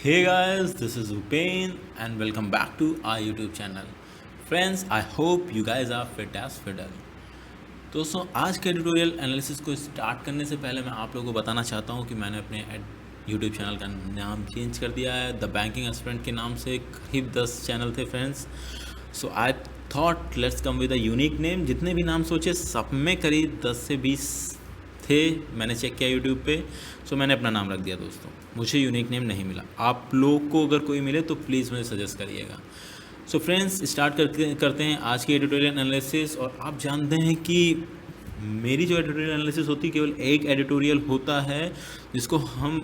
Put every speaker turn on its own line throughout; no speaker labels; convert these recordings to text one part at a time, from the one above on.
Hey guys, this is Upain and welcome back to our YouTube channel. Friends, I hope you guys are fit as fiddle. दोस्तों आज के editorial analysis को start करने से पहले मैं आप लोगों को बताना चाहता हूँ कि मैंने अपने यूट्यूब चैनल का नाम चेंज कर दिया है। द बैंकिंग एस्पिरेंट के नाम से करीब 10 चैनल थे friends. So I thought let's come with a unique name. जितने भी नाम सोचे सब में करीब 10 से 20 थे, मैंने चेक किया यूट्यूब पे। सो मैंने अपना नाम रख दिया दोस्तों, मुझे यूनिक नेम नहीं मिला। आप लोग को अगर कोई मिले तो प्लीज़ मुझे सजेस्ट करिएगा। सो फ्रेंड्स स्टार्ट करते हैं आज की एडिटोरियल एनालिसिस। और आप जानते हैं कि मेरी जो एडिटोरियल एनालिसिस होती है केवल एक एडिटोरियल होता है जिसको हम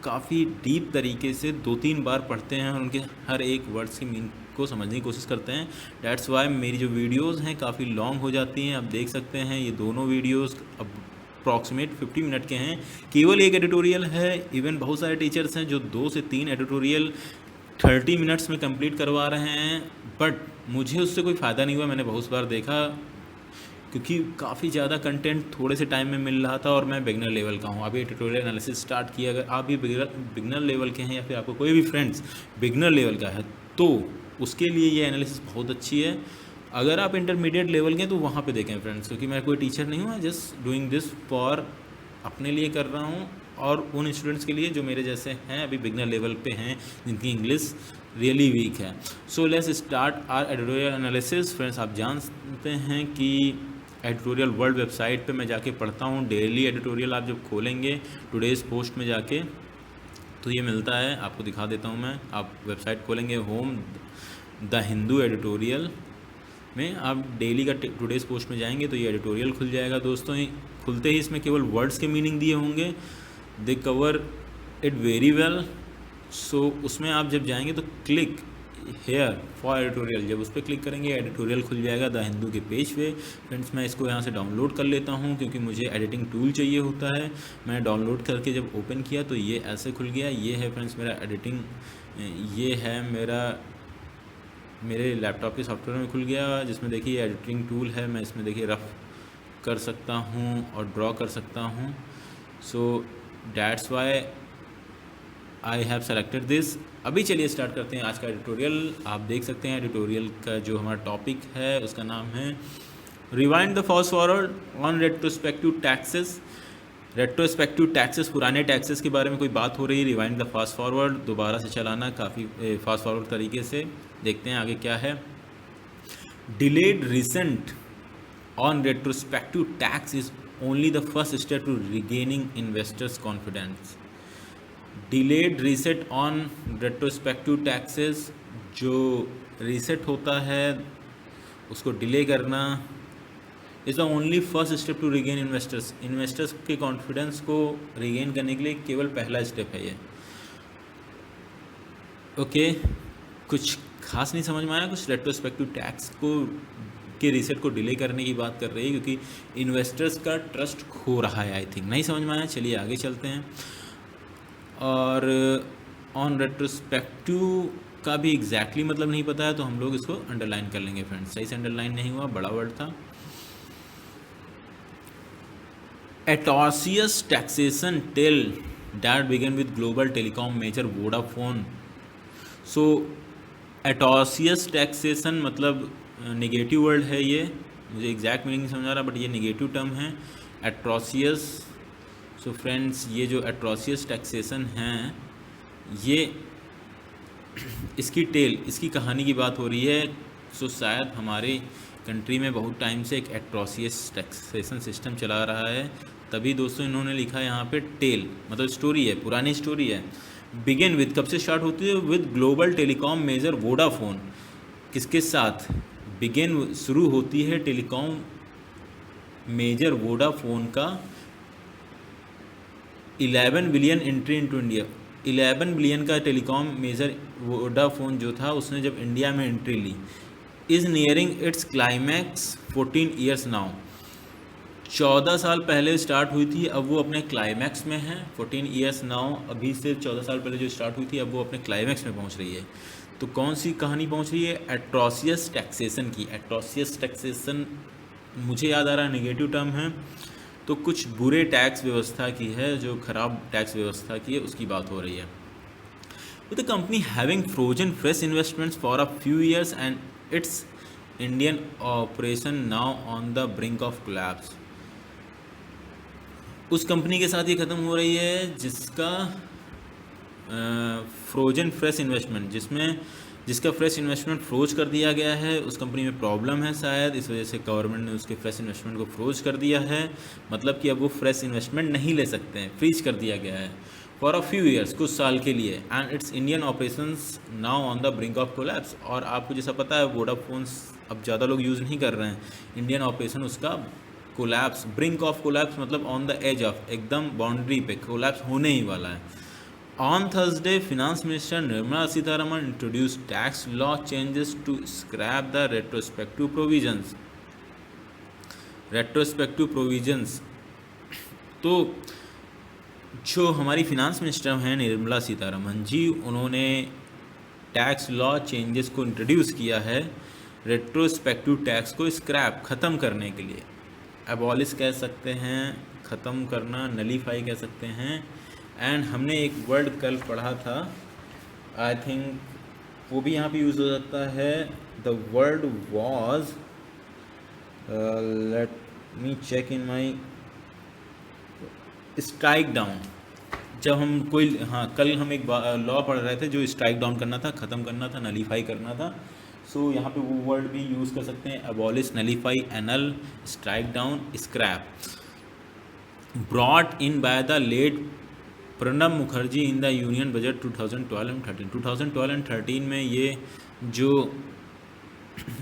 काफ़ी डीप तरीके से 2-3 बार पढ़ते हैं और उनके हर एक वर्ड्स की मीनिंग को समझने की कोशिश करते हैं। डैट्स वाई मेरी जो वीडियोस हैं काफ़ी लॉन्ग हो जाती हैं। आप देख सकते हैं ये दोनों वीडियोस अप्रॉक्सीमेट 50 मिनट के हैं। केवल एक एडिटोरियल है। इवन बहुत सारे टीचर्स हैं जो 2 से 3 एडिटोरियल 30 मिनट्स में कंप्लीट करवा रहे हैं, बट मुझे उससे कोई फ़ायदा नहीं हुआ। मैंने बहुत बार देखा क्योंकि काफ़ी ज़्यादा कंटेंट थोड़े से टाइम में मिल रहा था और मैं बिगनर लेवल का हूँ। अभी ट्यूटोरियल एनालिसिस स्टार्ट किया। अगर आप भी बिगनर लेवल के हैं या फिर आपको कोई भी फ्रेंड्स बिगनर लेवल का है तो उसके लिए ये एनालिसिस बहुत अच्छी है। अगर आप इंटरमीडिएट लेवल के हैं तो वहाँ पे देखें फ्रेंड्स, क्योंकि मैं कोई टीचर नहीं हूँ, जस्ट डूइंग दिस फॉर अपने लिए कर रहा हूँ और उन स्टूडेंट्स के लिए जो मेरे जैसे हैं, अभी बिगनर लेवल पे हैं, जिनकी इंग्लिश रियली वीक है। So let's start our editorial analysis. Friends आप जानते हैं कि एडिटोरियल वर्ल्ड वेबसाइट पे मैं जाके पढ़ता हूँ डेली एडिटोरियल। आप जब खोलेंगे टुडेज़ पोस्ट में जाके तो ये मिलता है, आपको दिखा देता हूँ मैं। आप वेबसाइट खोलेंगे होम द हिंदू एडिटोरियल में, आप डेली का टुडेज़ पोस्ट में जाएंगे तो ये एडिटोरियल खुल जाएगा दोस्तों। खुलते ही इसमें केवल वर्ड्स के मीनिंग दिए होंगे, दे कवर इट वेरी वेल। सो उसमें आप जब जाएंगे तो क्लिक हेयर फॉर एडिटोरियल, जब उस पर क्लिक करेंगे एडिटोरियल खुल जाएगा द हिंदू के पेज पे। फ्रेंड्स मैं इसको यहाँ से डाउनलोड कर लेता हूँ क्योंकि मुझे एडिटिंग टूल चाहिए होता है। मैंने डाउनलोड करके जब ओपन किया तो ये ऐसे खुल गया। ये है फ्रेंड्स मेरा एडिटिंग, ये है मेरे लैपटॉप के सॉफ्टवेयर में खुल गया, जिसमें देखिए एडिटिंग टूल है। मैं इसमें देखिए रफ कर सकता हूँ और ड्रॉ कर सकता हूँ। सो that's why I have selected this. अभी चलिए स्टार्ट करते हैं आज का एडिटोरियल। आप देख सकते हैं एडिटोरियल का जो हमारा टॉपिक है उसका नाम है rewind the fast forward on retrospective taxes. Retrospective taxes, पुराने टैक्सेस के बारे में कोई बात हो रही है। रिवाइंड द फास्ट फॉरवर्ड, दोबारा से चलाना काफ़ी फास्ट फॉरवर्ड तरीके से। देखते हैं आगे क्या है। Delayed reset on retrospective tax is only the first step to regaining investors confidence. Delayed reset on retrospective taxes, जो रीसेट होता है उसको डिले करना, is the only first step to regain investors के कॉन्फिडेंस को रिगेन करने के लिए केवल पहला स्टेप है ये। ओके, कुछ खास नहीं समझ में आया। कुछ रेट्रोस्पेक्टिव टैक्स को के रीसेट को डिले करने की बात कर रही है क्योंकि इन्वेस्टर्स का ट्रस्ट खो रहा है। आई थिंक नहीं समझ में आया। चलिए आगे चलते हैं। और ऑन रेट्रोस्पेक्टिव का भी एग्जैक्टली मतलब नहीं पता है तो हम लोग इसको अंडरलाइन कर लेंगे फ्रेंड्स। सही से अंडरलाइन नहीं हुआ, बड़ा वर्ड था। Atrocious taxation tale that began with global telecom major Vodafone. So atrocious taxation मतलब नेगेटिव वर्ड है ये, मुझे एग्जैक्ट मीनिंग नहीं समझ आ रहा, बट ये नेगेटिव टर्म है एट्रोसियस। सो फ्रेंड्स ये जो एट्रोसियस टैक्सेशन है, ये इसकी टेल, इसकी कहानी की बात हो रही है। सो शायद हमारे कंट्री में बहुत टाइम से एक एट्रोसियस टैक्सेशन सिस्टम चला रहा है, तभी दोस्तों इन्होंने लिखा है यहाँ पे टेल मतलब स्टोरी है, पुरानी स्टोरी है। बिगिन विद कब से स्टार्ट होती है? With global telecom major Vodafone. किसके साथ? बिगिन शुरू होती है टेलीकॉम मेजर वोडाफोन का 11 billion entry into India. 11 billion का टेलीकॉम मेजर वोडाफोन जो था उसने जब इंडिया में एंट्री ली। Is nearing its climax 14 years now. 14 साल पहले स्टार्ट हुई थी, अब वो अपने क्लाइमैक्स में है। 14 ईयर्स नाउ, अभी से 14 साल पहले जो स्टार्ट हुई थी अब वो अपने क्लाइमैक्स में पहुंच रही है। तो कौन सी कहानी पहुंच रही है? एट्रोसियस टैक्सेशन की। एट्रोसियस टैक्सेशन मुझे याद आ रहा है नेगेटिव टर्म है, तो कुछ बुरे टैक्स व्यवस्था की है, जो ख़राब टैक्स व्यवस्था की है उसकी बात हो रही है। with the company having frozen fresh investments for a few years and its Indian operation now on the brink of collapse। उस कंपनी के साथ ये ख़त्म हो रही है जिसका फ्रोजन फ्रेश इन्वेस्टमेंट, जिसका फ्रेश इन्वेस्टमेंट फ्रोज कर दिया गया है। उस कंपनी में प्रॉब्लम है शायद, इस वजह से गवर्नमेंट ने उसके फ्रेश इन्वेस्टमेंट को फ्रोज कर दिया है, मतलब कि अब वो फ्रेश इन्वेस्टमेंट नहीं ले सकते हैं, फ्रीज कर दिया गया है फॉर अ फ्यू ईयर्स, कुछ साल के लिए। And its Indian operations now on the brink of collapse. और आपको जैसा पता है वोडाफोन्स अब ज़्यादा लोग यूज़ नहीं कर रहे हैं, इंडियन ऑपरेशन उसका कोलैप्स, ब्रिंक ऑफ कोलैप्स मतलब ऑन द एज ऑफ, एकदम बाउंड्री पे कोलैप्स होने ही वाला है। On Thursday, Finance Minister Nirmala Sitharaman introduced tax law changes to scrap the retrospective provisions. तो जो हमारी फिनांस मिनिस्टर हैं निर्मला सीतारमन जी, उन्होंने टैक्स लॉ चेंजेस को इंट्रोड्यूस किया है रेट्रोस्पेक्टिव टैक्स को स्क्रैप, ख़त्म करने के लिए। एबॉलिश कह सकते हैं, ख़त्म करना, नलीफाई कह सकते हैं। एंड हमने एक वर्ड कल पढ़ा था, आई थिंक वो भी यहाँ पे यूज़ हो जाता है। The word was, let me check in my, strike down. जब हम कोई, हाँ कल हम एक लॉ पढ़ रहे थे जो स्ट्राइक डाउन करना था, ख़त्म करना था, नलीफाई करना था। सो यहाँ पे वो वर्ड भी यूज़ कर सकते हैं, abolish, nullify, annul, strike down, scrap. Brought in by the late Pranab Mukherjee in the union budget 2012 and 13। 2012 and 13 में ये जो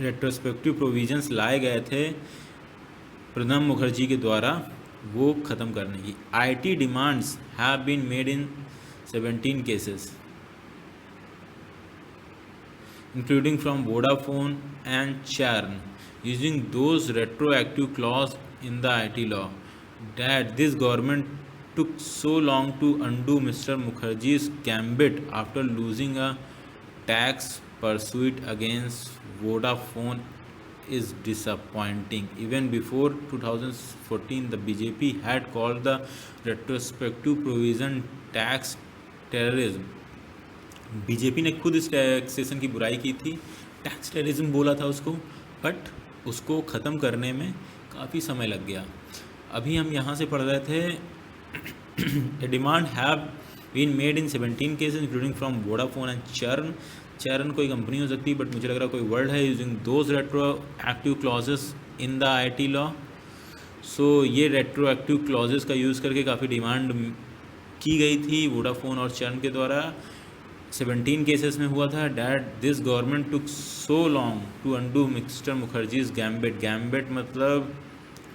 रेट्रोस्पेक्टिव प्रोविजंस लाए गए थे प्रणब मुखर्जी के द्वारा, वो ख़त्म करने की। IT demands have been made in 17 cases including from Vodafone and Cairn using those retrospective clause in the IT law that this government took so long to undo Mr. Mukherjee's gambit after losing a tax pursuit against Vodafone is disappointing. Even before 2014, the BJP had called the retrospective provision tax terrorism. BJP ने खुद इस taxation की बुराई की थी, tax terrorism बोला था उसको, बट उसको ख़त्म करने में काफ़ी समय लग गया। अभी हम यहाँ से पढ़ रहे थे, A demand have been made in 17 cases including from Vodafone and Churn. Churn कोई कंपनी हो सकती है, बट मुझे लग रहा कोई वर्ड है। Using those retrospective clauses in the IT law. So ये रेट्रोएक्टिव क्लॉजेस का यूज़ करके काफ़ी डिमांड की गई थी वोडाफोन और चर्न के द्वारा। 17 केसेस में हुआ था। That this government took so long to undo Mister Mukherjee's gambit. Gambit मतलब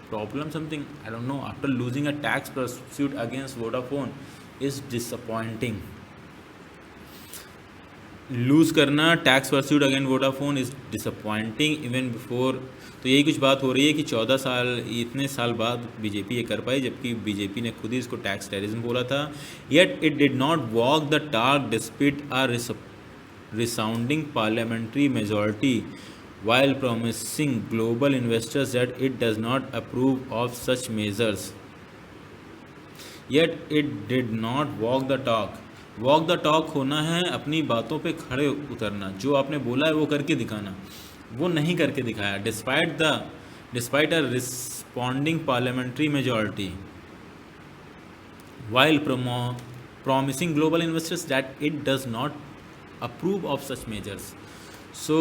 problem, something I don't know, after losing a tax pursuit against Vodafone is disappointing. Lose करना tax pursuit against Vodafone is disappointing even before. तो यही कुछ बात हो रही है कि 14 साल, इतने साल बाद बीजेपी ये कर पाई, जबकि बीजेपी ने खुद ही इसको टैक्स टेररिज्म बोला था। Yet it did not walk the task despite a resounding parliamentary majority while promising global investors that it does not approve of such measures. Yet it did not walk the talk. Walk the talk होना है अपनी बातों पे खड़े उतरना, जो आपने बोला है वो करके दिखाना, वो नहीं करके दिखाया। Despite a responding parliamentary majority, while promising global investors that it does not approve of such measures. So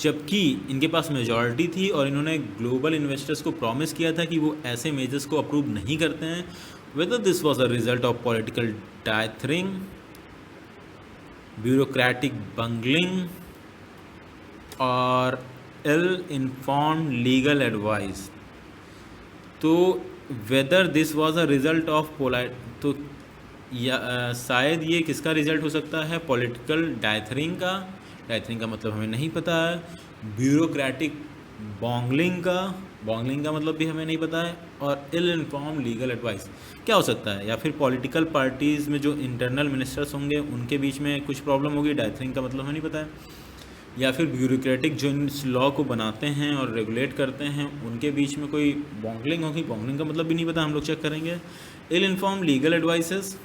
जबकि इनके पास मेजॉरिटी थी और इन्होंने ग्लोबल इन्वेस्टर्स को प्रॉमिस किया था कि वो ऐसे मेजर्स को अप्रूव नहीं करते हैं। Whether this was a result of political dithering, bureaucratic bungling और इल इन्फॉर्म्ड लीगल एडवाइस। तो whether this was a result of तो शायद ये किसका रिजल्ट हो सकता है, पॉलिटिकल टाइथरिंग का। टाइथरिंग का मतलब हमें नहीं पता है। ब्यूरोक्रेटिक बॉन्गलिंग का मतलब भी हमें नहीं पता है। और इल इन्फॉर्म लीगल एडवाइस क्या हो सकता है, या फिर पॉलिटिकल पार्टीज़ में जो इंटरनल मिनिस्टर्स होंगे उनके बीच में कुछ प्रॉब्लम होगी, टाइथरिंग का मतलब हमें नहीं पता है। या फिर ब्यूरोक्रेटिक जो इस लॉ को बनाते हैं और रेगुलेट करते हैं उनके बीच में कोई बॉन्गलिंग होगी। बॉन्गलिंग का मतलब भी नहीं पता, हम लोग चेक करेंगे। इल इन्फॉर्म लीगल एडवाइसेस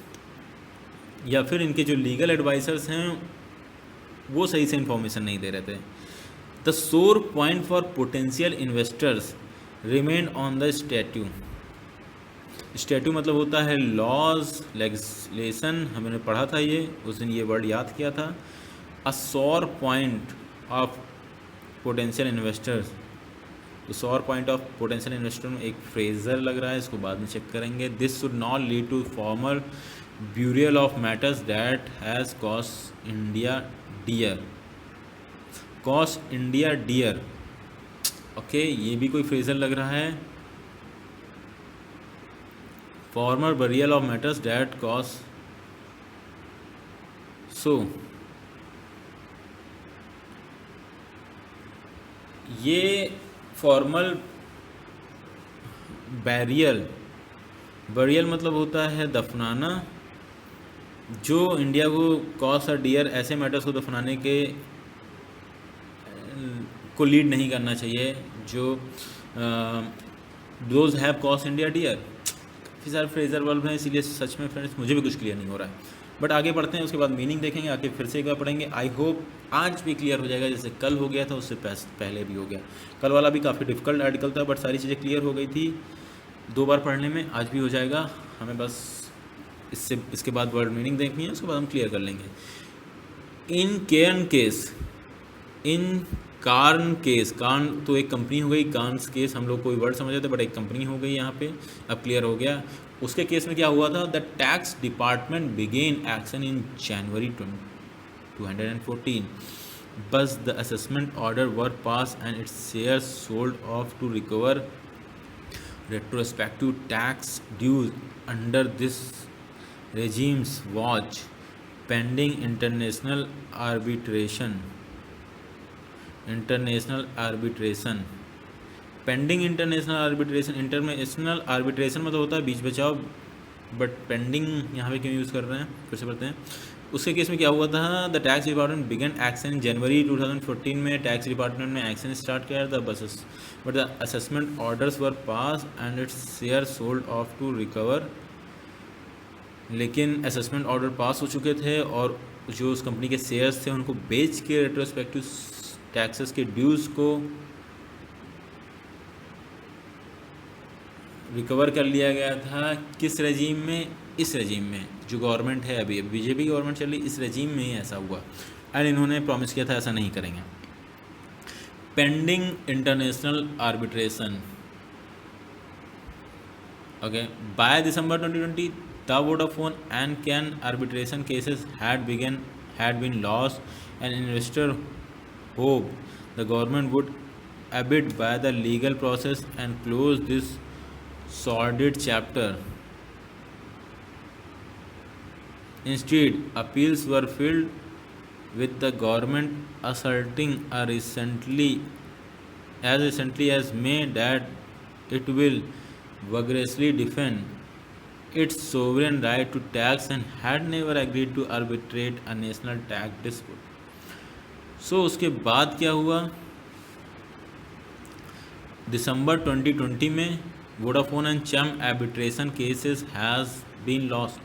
या फिर इनके जो लीगल एडवाइजर्स हैं वो सही से इन्फॉर्मेशन नहीं दे रहे थे। The sore point for potential investors remain on the statute. Statute मतलब होता है लॉज, लेजिस्लेशन, हमने पढ़ा था ये, उस दिन ये वर्ड याद किया था। अ सोर पॉइंट ऑफ पोटेंशियल इन्वेस्टर्स, तो सोर पॉइंट ऑफ पोटेंशियल इन्वेस्टर में एक फ्रेजर लग रहा है, इसको बाद में चेक करेंगे। This should not lead to formal burial of matters that has cost India dear. Cost India dear, okay, ये भी कोई फ्रेजर लग रहा है। Formal burial of matters that cost, so ये फॉर्मल बैरियल, बरियल मतलब होता है दफनाना, जो इंडिया को कॉस्ट और डियर ऐसे मैटर्स को दफनाने के को लीड नहीं करना चाहिए जो those have cost India dear. काफ़ी सारे फ्रेजर वर्ब हैं, इसीलिए सच में फ्रेंड्स मुझे भी कुछ क्लियर नहीं हो रहा है, बट आगे बढ़ते हैं, उसके बाद मीनिंग देखेंगे, आगे फिर से एक बार पढ़ेंगे। आई होप आज भी क्लियर हो जाएगा, जैसे कल हो गया था उससे पहले भी हो गया। कल वाला भी काफ़ी डिफिकल्ट आर्टिकल था, बट सारी चीज़ें क्लियर हो गई थी 2 बार पढ़ने में, आज भी हो जाएगा। हमें बस इसके बाद वर्ड मीनिंग देखनी है, उसके बाद हम क्लियर कर लेंगे। इन केर्न केस, इन कार्न केस, कार्न तो एक कंपनी हो गई, कार्न्स केस हम लोग कोई वर्ड समझ रहे थे बट एक कंपनी हो गई यहाँ पे, अब क्लियर हो गया। उसके केस में क्या हुआ था, the tax department began action in January 2014, but the assessment order were passed and its shares sold off to recover retrospective tax dues under this regime's watch pending international arbitration pending international arbitration मतलब होता है बीच बचाव, but pending यहाँ पे क्यों use कर रहे हैं, फिर से पढ़ते हैं। उसके केस में क्या हुआ था, the tax department began action January 2014 में टैक्स डिपार्टमेंट में एक्शन स्टार्ट किया था, but the assessment orders were passed and its share sold off to recover. लेकिन असेसमेंट ऑर्डर पास हो चुके थे और जो उस कंपनी के शेयर्स थे उनको बेच के रेट्रोस्पेक्टिव टैक्सेस के ड्यूज़ को रिकवर कर लिया गया था। किस रेजीम में, इस रेजीम में जो गवर्नमेंट है अभी बीजेपी गवर्नमेंट चल रही, इस रेजीम में ही ऐसा हुआ एंड इन्होंने प्रॉमिस किया था ऐसा नहीं करेंगे। Pending international arbitration, okay, by December 2020 the Vodafone and can arbitration cases had been lost and investor hope the government would abide by the legal process and close this sordid chapter. Instead, appeals were filed with the government asserting as recently as May that it will vigorously defend its sovereign right to tax and had never agreed to arbitrate a national tax dispute. So उसके बाद क्या हुआ, दिसंबर 2020 में Vodafone and चम arbitration cases has been lost,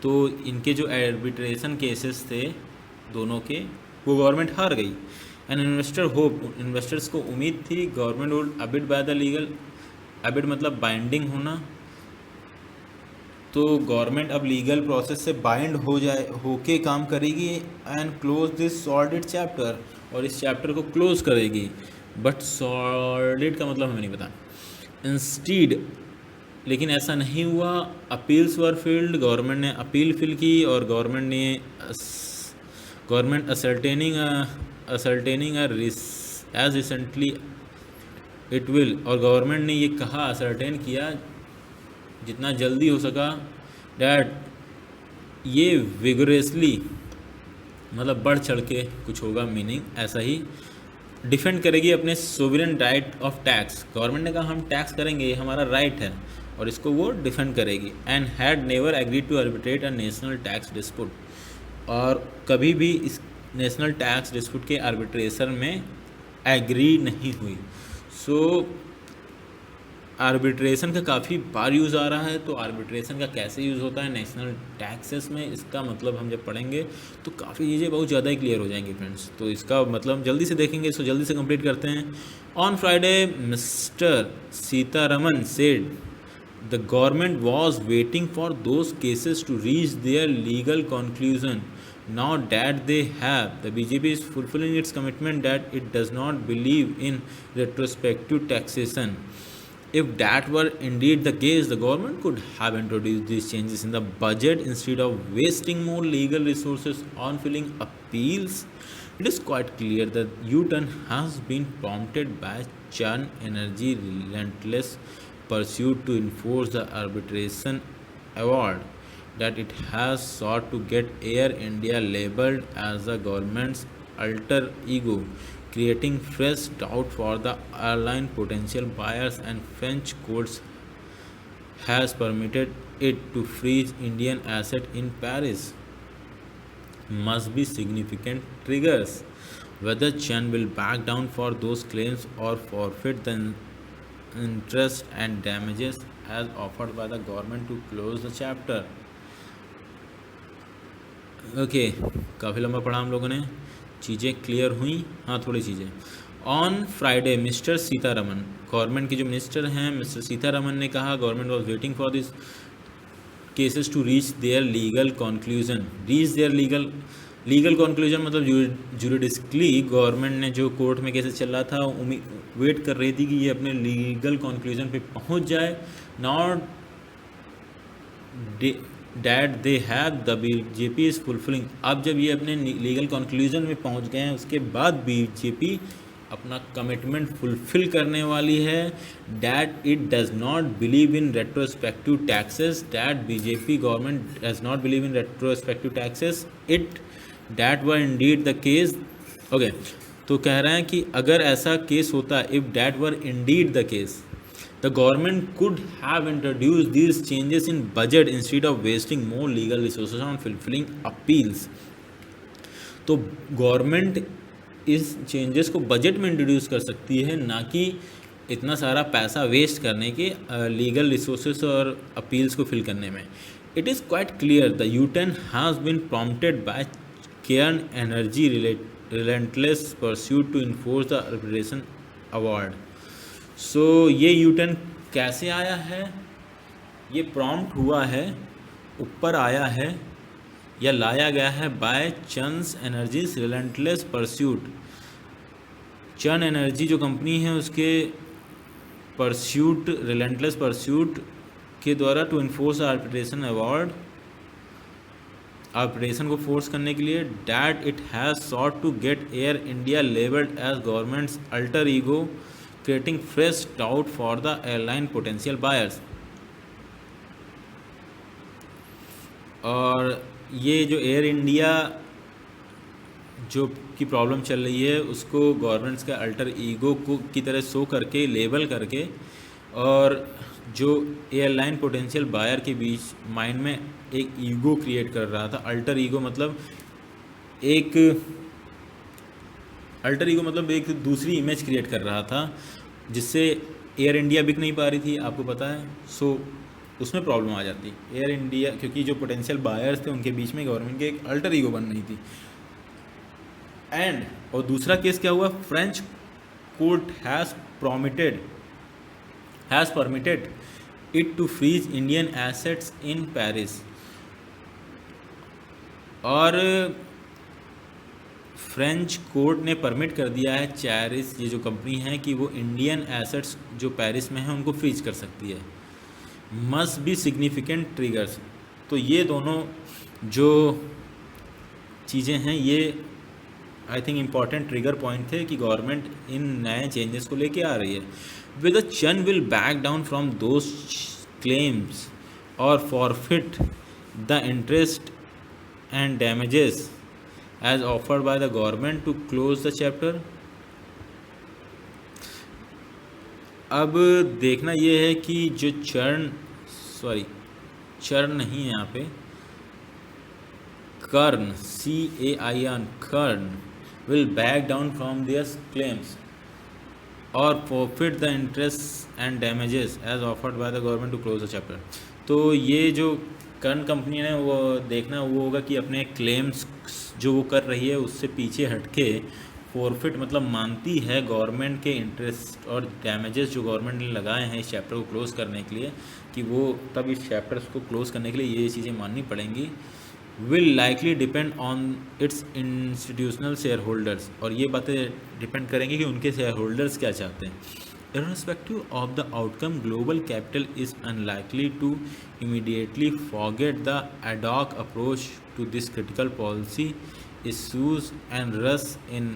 तो इनके जो आर्बिट्रेशन केसेस थे दोनों के वो गवर्नमेंट हार गई। एंड इन्वेस्टर्स को उम्मीद थी government would abide by the legal, abide मतलब बाइंडिंग होना, तो गवर्नमेंट अब लीगल प्रोसेस से बाइंड होके काम करेगी एंड क्लोज दिस सॉर्डेड चैप्टर, और इस चैप्टर को क्लोज करेगी। बट सॉर्डेड का मतलब हमें नहीं पता। इंस्टीड, लेकिन ऐसा नहीं हुआ, अपील्स वर फिल्ड, गवर्नमेंट ने अपील फिल की और government ascertaining as recently it will, और गवर्नमेंट ने ये कहा, असर्टेन किया जितना जल्दी हो सका, डैट ये विगोरसली मतलब बढ़ चढ़ के कुछ होगा, मीनिंग ऐसा ही डिफेंड करेगी अपने sovereign right of tax. Government ने कहा हम टैक्स करेंगे, ये हमारा राइट है, और इसको वो डिफेंड करेगी। And had never agreed to arbitrate a national tax dispute, और कभी भी इस नेशनल टैक्स डिस्प्यूट के आर्बिट्रेशन में एग्री नहीं हुई। सो आर्बिट्रेशन का काफ़ी बार यूज़ आ रहा है। तो आर्बिट्रेशन का कैसे यूज़ होता है नेशनल टैक्सेस में, इसका मतलब हम जब पढ़ेंगे तो काफ़ी चीज़ें बहुत ज़्यादा ही क्लियर हो जाएंगी फ्रेंड्स। तो इसका मतलब हम जल्दी से देखेंगे, इसको जल्दी से कंप्लीट करते हैं। On Friday mister Sitharaman said the government was waiting for those cases to reach their legal conclusion. Now that they have, the BJP is fulfilling its commitment that it does not believe in retrospective taxation. If that were indeed the case, the government could have introduced these changes in the budget instead of wasting more legal resources on filing appeals. It is quite clear that U-turn has been prompted by Churn Energy relentless pursuit to enforce the arbitration award that it has sought to get Air India labelled as the government's alter ego, creating fresh doubt for the airline potential buyers, and French courts has permitted it to freeze Indian asset in Paris. Must be significant triggers. Whether Chen will back down for those claims or forfeit the interest and damages as offered by the government to close the chapter. Okay काफ़ी लंबा पढ़ा हम लोगों ने, चीज़ें clear हुई। हाँ थोड़ी चीज़ें। On Friday mister Sitharaman, government के जो मिनिस्टर हैं मिस्टर सीतारमन ने कहा government was waiting for this cases to reach their legal conclusion. Reach their legal conclusion मतलब जुरिडिकली गवर्नमेंट ने जो कोर्ट में केसेस चल रहा था वेट कर रही थी कि ये अपने लीगल कंक्लूजन पे पहुंच जाए। Not that they have, the BJP is fulfilling. अब जब ये अपने लीगल कंक्लूजन में पहुंच गए हैं उसके बाद बीजेपी अपना कमिटमेंट फुलफिल करने वाली है। That it does not believe in retrospective taxes, that BJP government does not believe in retrospective taxes, it that were Indeed the case. Okay तो कह रहे हैं कि अगर ऐसा केस होता, if that were Indeed the case, the government could have introduced these changes in budget instead of wasting more legal resources on fulfilling appeals. तो government इस चेंजेस को बजट में इंट्रोड्यूस कर सकती है, ना कि इतना सारा पैसा वेस्ट करने के लीगल रिसोर्सेस और अपील्स को फिल करने में। It is quite clear the U-turn has been prompted by Cairn Energy relentless pursuit to enforce the arbitration award. So ये यूटर्न कैसे आया है, ये प्रॉम्प्ट हुआ है, ऊपर आया है या लाया गया है by Cairn's energy's relentless pursuit. चन एनर्जी जो कंपनी है उसके परस्यूट, रिलेंटलेस परस्यूट के द्वारा to enforce arbitration award, arbitration को फोर्स करने के लिए। That it has sought to get Air India labelled as government's alter ego, creating fresh doubt for the airline potential buyers। और ये जो एयर इंडिया जो की प्रॉब्लम चल रही है उसको गवर्नमेंट्स का अल्टर ईगो को की तरह शो करके, लेबल करके, और जो एयरलाइन पोटेंशियल बायर के बीच माइंड में एक ईगो क्रिएट कर रहा था। अल्टर ईगो मतलब एक दूसरी इमेज क्रिएट कर रहा था जिससे एयर इंडिया बिक नहीं पा रही थी, आपको पता है। सो उसमें प्रॉब्लम आ जाती एयर इंडिया, क्योंकि जो पोटेंशियल बायर्स थे उनके बीच में गवर्नमेंट के एक अल्टर ईगो बन रही थी। एंड और दूसरा केस क्या हुआ, French court has permitted it to freeze Indian assets in Paris. और फ्रेंच कोर्ट ने परमिट कर दिया है चैरिस, ये जो कंपनी है, कि वो इंडियन एसेट्स जो पेरिस में है उनको फ्रीज कर सकती है। Must be significant triggers. तो ये दोनों जो चीज़ें हैं ये I think important trigger point थे कि गवर्नमेंट इन नए चेंजेस को लेके आ रही है। विद चन will back down from those claims और forfeit the interest and damages as offered by the government to close the chapter। अब देखना ये है कि जो चर्न नहीं है यहाँ पे, कर्न CAIN कर्न will back down from their claims। और forfeit the interest and damages as offered by the government to close the chapter। तो ये जो करंट कंपनी है वो देखना वो होगा कि अपने क्लेम्स जो वो कर रही है उससे पीछे हटके फॉरफिट मतलब मानती है गवर्नमेंट के इंटरेस्ट और डैमेजेस जो गवर्नमेंट ने लगाए हैं इस चैप्टर को क्लोज़ करने के लिए, कि वो तब इस चैप्टर्स को क्लोज़ करने के लिए ये चीज़ें माननी पड़ेंगी। Will likely depend on it's institutional share holders, और ये बातें डिपेंड करेंगी कि उनके शेयर होल्डर्स क्या चाहते हैं। Irrespective of the outcome, global capital is unlikely to immediately forget the ad hoc approach to this critical policy issues and rush in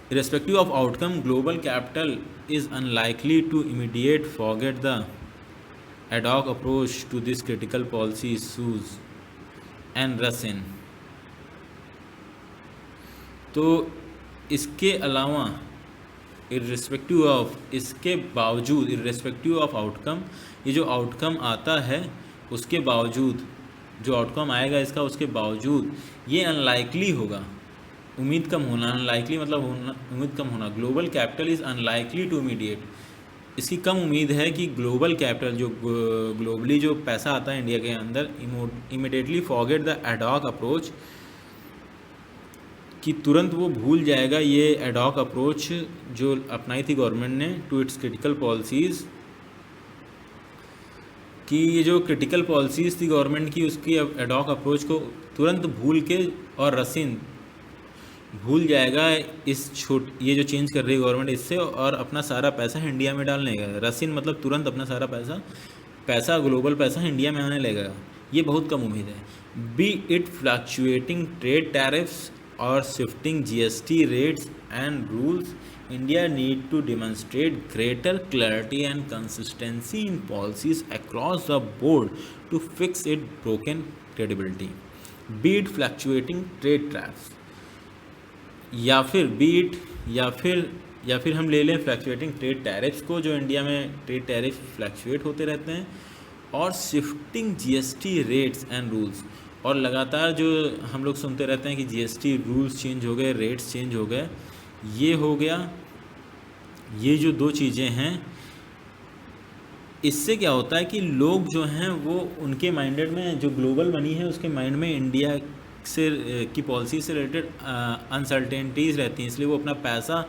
irrespective of outcome, global capital is unlikely to immediate forget the ad hoc approach to this critical policy issues and rush in। तो इसके अलावा irrespective of, इसके बावजूद, irrespective of outcome, ये जो outcome आता है उसके बावजूद, जो आउटकम आएगा इसका उसके बावजूद ये अनलाइकली होगा, उम्मीद कम होना। अनलाइकली मतलब होना, उम्मीद कम होना। Global capital is unlikely to immediate, इसकी कम उम्मीद है कि ग्लोबल कैपिटल जो ग्लोबली जो पैसा आता है इंडिया के अंदर immediately forget the ad hoc approach, कि तुरंत वो भूल जाएगा ये एड हॉक अप्रोच जो अपनाई थी गवर्नमेंट ने टू इट्स क्रिटिकल पॉलिसीज़, कि ये जो क्रिटिकल पॉलिसीज़ थी गवर्नमेंट की उसकी एड हॉक अप्रोच को तुरंत भूल के और रसीन भूल जाएगा ये जो चेंज कर रही है गवर्नमेंट इससे, और अपना सारा पैसा इंडिया में डालने का। रसीन मतलब तुरंत अपना सारा पैसा ग्लोबल पैसा इंडिया में आने लगेगा, ये बहुत कम उम्मीद है। Be it fluctuating trade tariffs और shifting GST rates and rules, India need to demonstrate greater clarity and consistency in policies across the board to fix it broken credibility. Be it fluctuating trade tariffs, या फिर हम ले लें fluctuating trade tariffs को, जो India में trade tariff fluctuate होते रहते हैं, और shifting GST rates and rules, और लगातार जो हम लोग सुनते रहते हैं कि जीएसटी रूल्स चेंज हो गए, रेट्स चेंज हो गए, ये हो गया। ये जो दो चीज़ें हैं इससे क्या होता है कि लोग जो हैं वो उनके माइंडेड में जो ग्लोबल मनी है उसके माइंड में इंडिया से की पॉलिसी से रिलेटेड अनसर्टेनिटीज़ रहती हैं, इसलिए वो अपना पैसा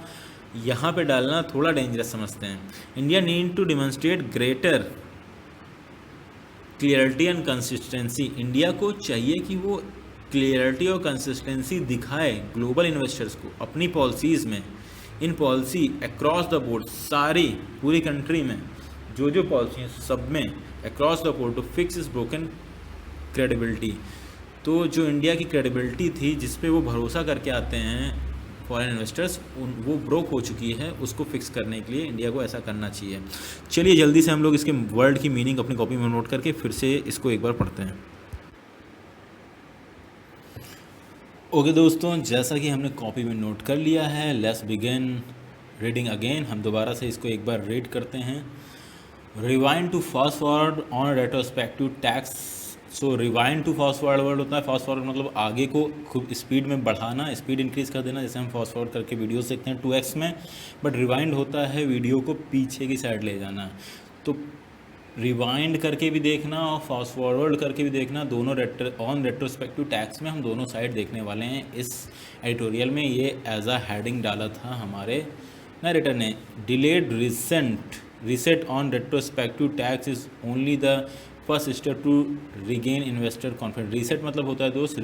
यहाँ पे डालना थोड़ा डेंजरस समझते हैं। India need to demonstrate greater clarity and consistency, India को चाहिए कि वो क्लियरिटी और कंसिस्टेंसी दिखाए ग्लोबल इन्वेस्टर्स को अपनी पॉलिसीज़ में, in policy across the board, सारी पूरी कंट्री में जो पॉलिसी हैं सब में across the board, to fix is broken credibility. तो जो इंडिया की क्रेडिबिलिटी थी जिस पे वो भरोसा करके आते हैं फॉरेन इन्वेस्टर्स, वो ब्रोक हो चुकी है, उसको फिक्स करने के लिए इंडिया को ऐसा करना चाहिए। चलिए जल्दी से हम लोग इसके वर्ड की मीनिंग अपनी कॉपी में नोट करके फिर से इसको एक बार पढ़ते हैं। ओके दोस्तों, जैसा कि हमने कॉपी में नोट कर लिया है, लेट्स बिगिन रीडिंग अगेन। हम दोबारा से इसको एक बार रीड करते हैं। Rewind to fast forward on retrospective tax. So rewind to fast forward होता है, फास्ट फॉरवर्ड मतलब आगे को खूब स्पीड में बढ़ाना, स्पीड इंक्रीज़ कर देना, जैसे हम फास्ट फॉरवर्ड करके वीडियो देखते हैं 2x में, बट रिवाइंड होता है वीडियो को पीछे की साइड ले जाना। तो रिवाइंड करके भी देखना और फास्ट फॉरवर्ड करके भी देखना, दोनों ऑन रेट्रोस्पेक्टिव टैक्स में हम दोनों साइड देखने वाले हैं। इस एडिटोरियल में ये एज अ हेडिंग डाला था हमारे नरेटर ने। Delayed reset on retrospective tax is only the first step to regain investor confidence. Reset मतलब होता है दोस्त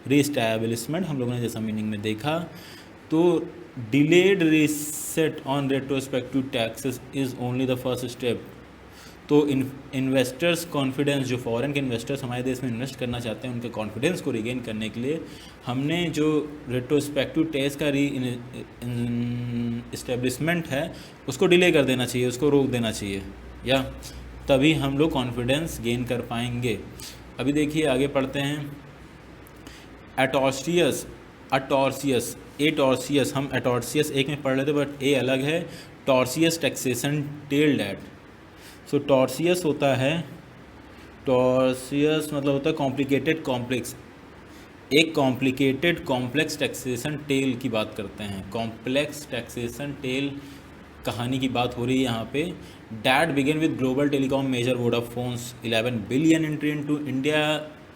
रीस्टैब्लिशमेंट, हम लोगों ने जैसा मीनिंग में देखा। तो delayed reset on retrospective taxes is only the first step. तो इन्वेस्टर्स कॉन्फिडेंस, जो फॉरेन के इन्वेस्टर्स हमारे देश में इन्वेस्ट करना चाहते हैं, उनके कॉन्फिडेंस को रिगेन करने के लिए हमने जो रेट्रोस्पेक्टिव टैक्स का इस्टेब्लिशमेंट है उसको डिले कर देना चाहिए, उसको रोक देना चाहिए, या तभी हम लोग कॉन्फिडेंस गेन कर पाएंगे। अभी देखिए आगे पढ़ते हैं। अटॉर्सियस, हम अटॉर्सियस एक में पढ़ लेते बट ए अलग है। टॉर्सियस टैक्सेशन टेल्ड एट। सो टॉर्सियस होता है, टॉर्सियस मतलब होता है कॉम्प्लिकेटेड, कॉम्प्लेक्स। एक कॉम्प्लिकेटेड कॉम्प्लेक्स टैक्सेशन टेल की बात करते हैं। कॉम्प्लेक्स टैक्सेशन टेल कहानी की बात हो रही है यहाँ पे। That begin with global telecom major Vodafone's 11 billion entry into India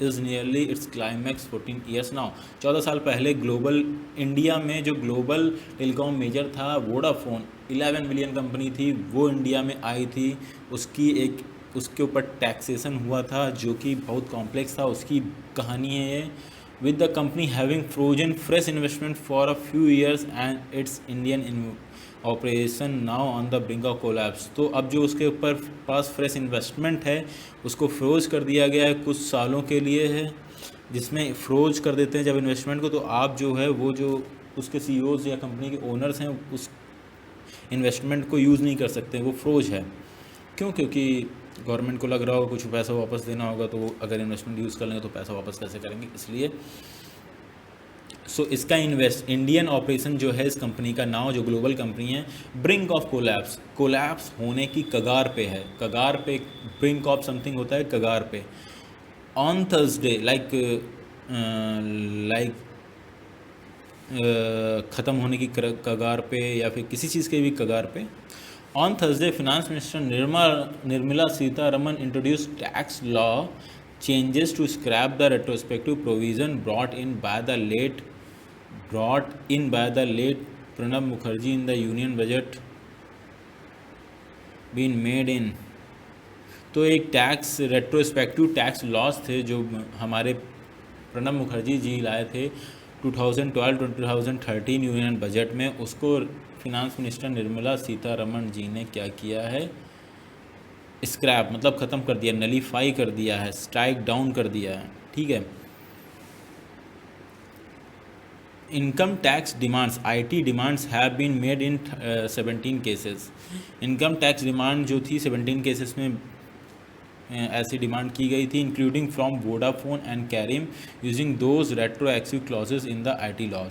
is nearly its climax 14 years now. 14 साल पहले ग्लोबल इंडिया में जो ग्लोबल टेलीकॉम मेजर था वोडाफोन, 11 बिलियन कंपनी थी, वो इंडिया में आई थी। उसके ऊपर टैक्सेशन हुआ था जो कि बहुत कॉम्प्लेक्स था, उसकी कहानी है ये। with the company having frozen fresh investment for a few years and its Indian operation now on the brink of collapse। तो अब जो उसके ऊपर पास फ्रेश इन्वेस्टमेंट है उसको फ्रोज कर दिया गया है, कुछ सालों के लिए है, जिसमें फ्रोज कर देते हैं जब इन्वेस्टमेंट को, तो आप जो है वो जो उसके सीईओज या कंपनी के ओनर्स हैं उस इन्वेस्टमेंट को यूज़ नहीं कर सकते, वो फ्रोज है। क्यों? क्योंकि गवर्नमेंट को लग रहा होगा कुछ पैसा वापस देना होगा, तो वो अगर इन्वेस्टमेंट यूज़ कर लेंगे तो पैसा वापस कैसे करेंगे, इसलिए इसका इंडियन ऑपरेशन जो है इस कंपनी का नाम, जो ग्लोबल कंपनी है, ब्रिंक ऑफ कोलैप्स होने की कगार पे है। कगार पे, ब्रिंक ऑफ समथिंग होता है कगार पे। ऑन थर्सडे ख़त्म होने की कगार पे या फिर किसी चीज़ के भी कगार पे। On Thursday, Finance Minister Nirmala Sitharaman introduced tax law changes to scrap the retrospective provision brought in by the late Pranab Mukherjee in the Union Budget been made in। तो एक रेट्रोस्पेक्टिव टैक्स लॉस थे जो हमारे प्रणब मुखर्जी जी लाए थे 2012-2013 union budget में, उसको finance minister Nirmala Sitharaman ji ने क्या किया है, स्क्रैप मतलब ख़त्म कर दिया, नलीफाई कर दिया है, स्ट्राइक डाउन कर दिया है। ठीक है। Income tax demands, IT demands have been made in 17 cases. Income tax demand जो थी 17 केसेस में ऐसी डिमांड की गई थी, including from Vodafone and Cairn using those retroactive clauses in the IT laws.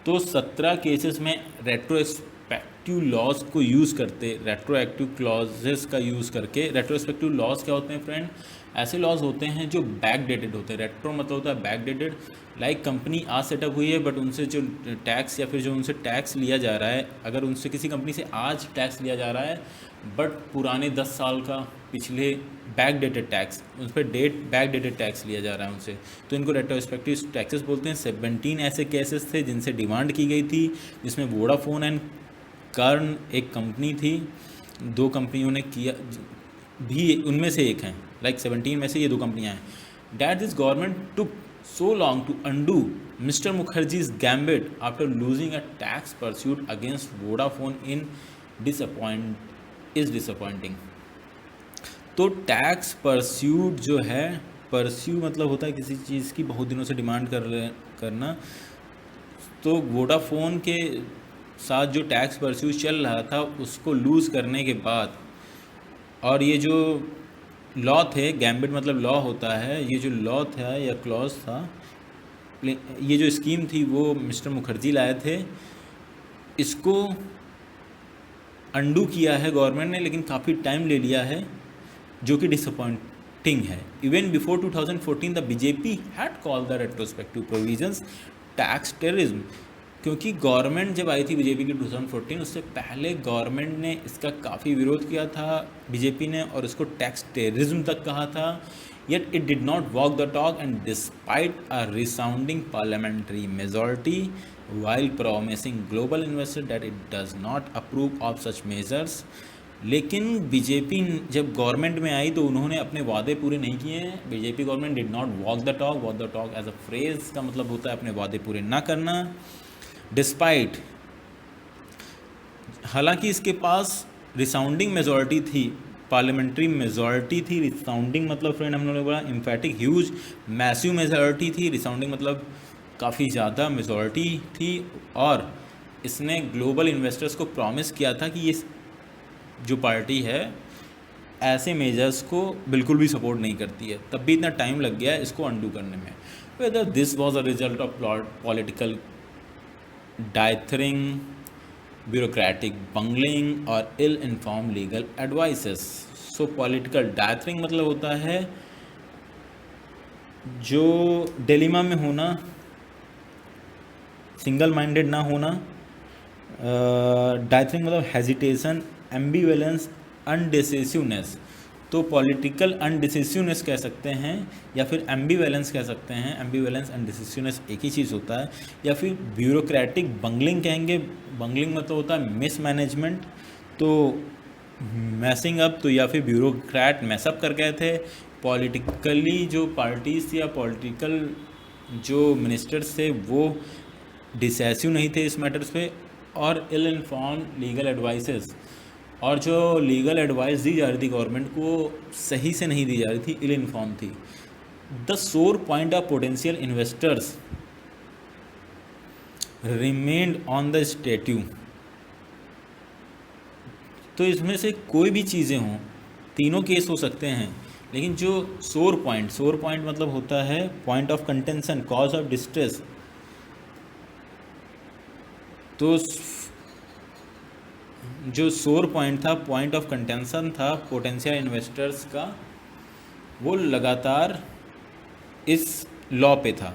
तो 17 केसेस में रेट्रोस्पेक्टिव लॉज को यूज़ करते, रेट्रोएक्टिव क्लॉजेस का यूज़ करके। रेट्रोस्पेक्टिव लॉज क्या होते हैं फ्रेंड? ऐसे लॉज होते हैं जो बैक डेटेड होते हैं। रेट्रो मतलब होता है बैक डेटेड, लाइक कंपनी आज सेटअप हुई है बट उनसे जो टैक्स या फिर जो उनसे टैक्स लिया जा रहा है, अगर उनसे किसी कंपनी से आज टैक्स लिया जा रहा है बट पुराने 10 साल का पिछले बैक डेटेड टैक्स, उस पर बैक डेटेड टैक्स लिया जा रहा है उनसे, तो इनको रेट्रोस्पेक्टिव टैक्सेस बोलते हैं। 17 ऐसे केसेस थे जिनसे डिमांड की गई थी, जिसमें वोडाफोन एंड कर्न एक कंपनी थी, 2 कंपनियों ने किया भी, उनमें से एक हैं, लाइक 17 में से ये 2 कंपनियां हैं। That this government took so long to undo Mr. Mukherjee's gambit after losing a tax pursuit against Vodafone is disappointing। तो टैक्स परस्यूट जो है, परस्यू मतलब होता है किसी चीज़ की बहुत दिनों से डिमांड करना, तो वोडाफोन के साथ जो टैक्स परस्यूट चल रहा था उसको लूज़ करने के बाद, और ये जो लॉ थे, गैम्बिट मतलब लॉ होता है, ये जो लॉ था या क्लॉज था, ये जो स्कीम थी वो मिस्टर मुखर्जी लाए थे, इसको अंडू किया है गवर्नमेंट ने, लेकिन काफ़ी टाइम ले लिया है, जो कि डिसअपॉइंटिंग है। Even before 2014 the BJP had called the retrospective provisions tax terrorism. क्योंकि गवर्नमेंट जब आई थी बीजेपी की 2014, उससे पहले गवर्नमेंट ने इसका काफ़ी विरोध किया था बीजेपी ने, और इसको टैक्स टेररिज्म तक कहा था। Yet it did not walk the talk and despite a resounding parliamentary majority while promising global investor that it does not approve of such measures. लेकिन बीजेपी जब गवर्नमेंट में आई तो उन्होंने अपने वादे पूरे नहीं किए हैं। BJP government did not walk the talk as a phrase का मतलब होता है अपने वादे पूरे ना करना। डिस्पाइट, हालांकि इसके पास रिसाउंडिंग मेजॉरिटी थी, पार्लियामेंट्री मेजॉरिटी थी। रिसाउंडिंग मतलब फ्रेंड हम लोगों ने बोला इम्फैटिक, ह्यूज, मैसिव मेजॉरिटी थी। रिसाउंडिंग मतलब काफ़ी ज़्यादा मेजॉरिटी थी, और इसने ग्लोबल इन्वेस्टर्स को प्रॉमिस किया था कि ये जो पार्टी है ऐसे मेजर्स को बिल्कुल भी सपोर्ट नहीं करती है। तब भी इतना टाइम लग गया इसको अंडू करने में। Whether this was a result of political dithering, bureaucratic bungling और ill inform legal advices. So political dithering मतलब होता है जो डिलेमा में होना, सिंगल माइंडेड ना होना, डाइथिंग मतलब हेजिटेशन, एम्बीवेलेंस, अनडिसिसिवनेस। तो पॉलिटिकल अनडिसिसिवनेस कह सकते हैं या फिर एम्बीवेलेंस कह सकते हैं। एम्बीवेलेंस अनडिसिसिवनेस एक ही चीज़ होता है। या फिर ब्यूरोक्रेटिक बंगलिंग कहेंगे। बंगलिंग मतलब होता है मिसमैनेजमेंट। तो मैसिंग अप, तो या फिर ब्यूरोक्रेट मैसअप कर गए थे। पॉलिटिकली जो पार्टीज या पॉलिटिकल जो मिनिस्टर्स थे वो डिसेसिव नहीं थे इस मैटर्स पे। और इल इन्फॉर्म लीगल एडवाइसेस, और जो लीगल एडवाइस दी जा रही थी गवर्नमेंट को सही से नहीं दी जा रही थी, इल इन्फॉर्म थी। The sore point of potential investors remained on the statute. तो इसमें से कोई भी चीज़ें हों, तीनों केस हो सकते हैं, लेकिन जो सोर पॉइंट मतलब होता है point of contention, cause of distress. तो जो सोर पॉइंट था, पॉइंट ऑफ कंटेंशन था पोटेंशियल इन्वेस्टर्स का, वो लगातार इस लॉ पे था।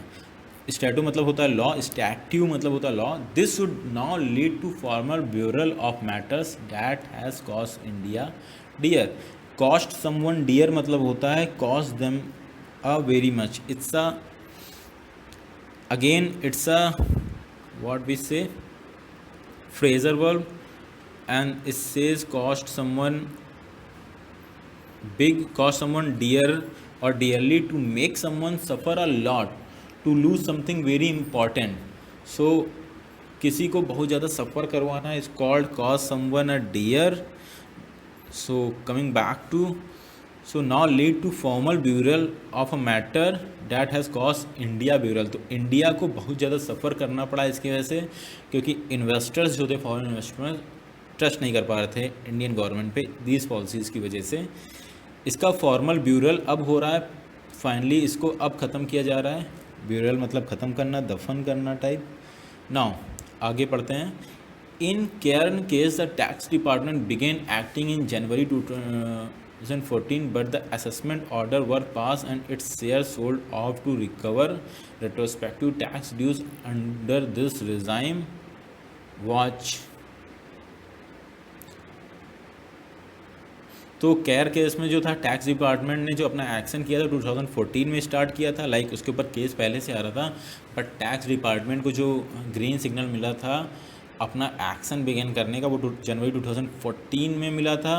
स्टैट्यू मतलब होता है लॉ, स्टैट्यू मतलब होता है law. This should now lead to formal burial of matters that has cost India dear. Cost someone dear मतलब होता है cost them a very much. It's a again it's a what we say phrase verb, and it says cost someone big, cost someone dear or dearly, to make someone suffer a lot, to lose something very important। so किसी को बहुत ज़्यादा सफ़र करवाना is called cost someone a dear। so coming back to, so now lead to formal burial of a matter that has cost India burial। तो India को बहुत ज़्यादा सफ़र करना पड़ा इसकी वजह से, क्योंकि इन्वेस्टर्स जो थे, फॉरेन इन्वेस्टर्स ट्रस्ट नहीं कर पा रहे थे इंडियन गवर्नमेंट पे दीज पॉलिसीज़ की वजह से। इसका फॉर्मल ब्यूरल अब हो रहा है, फाइनली इसको अब ख़त्म किया जा रहा है। ब्यूरल मतलब ख़त्म करना, दफन करना टाइप। नाउ आगे पढ़ते हैं। In Cairn case the tax department began acting in January 2014, but the assessment order were passed and its shares sold off to recover retrospective tax dues under this regime। watch। तो care case में जो था, tax department ने जो अपना action किया था 2014 में स्टार्ट किया था, लाइक उसके ऊपर केस पहले से आ रहा था, बट टैक्स डिपार्टमेंट को जो ग्रीन सिग्नल मिला था अपना एक्शन बिगिन करने का, वो जनवरी 2014 में मिला था।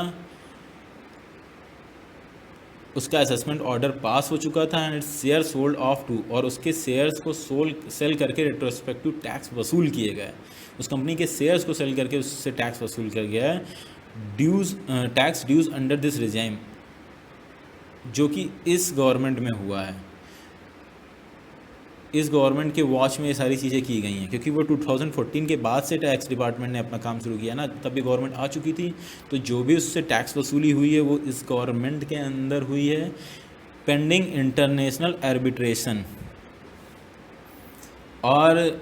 उसका असेसमेंट ऑर्डर पास हो चुका था and share sold off to, और उसके शेयर्स को सेल करके रेट्रोस्पेक्टिव टैक्स वसूल किए गए। उस कंपनी के शेयर्स को सेल करके उससे टैक्स वसूल किया गया है। Tax dues under this regime, जो कि इस गवर्नमेंट में हुआ है, इस गवर्नमेंट के वॉच में ये सारी चीज़ें की गई हैं, क्योंकि वो 2014 के बाद से टैक्स डिपार्टमेंट ने अपना काम शुरू किया ना, तब भी गवर्नमेंट आ चुकी थी। तो जो भी उससे टैक्स वसूली हुई है वो इस गवर्नमेंट के अंदर हुई है, पेंडिंग इंटरनेशनल आर्बिट्रेशन। और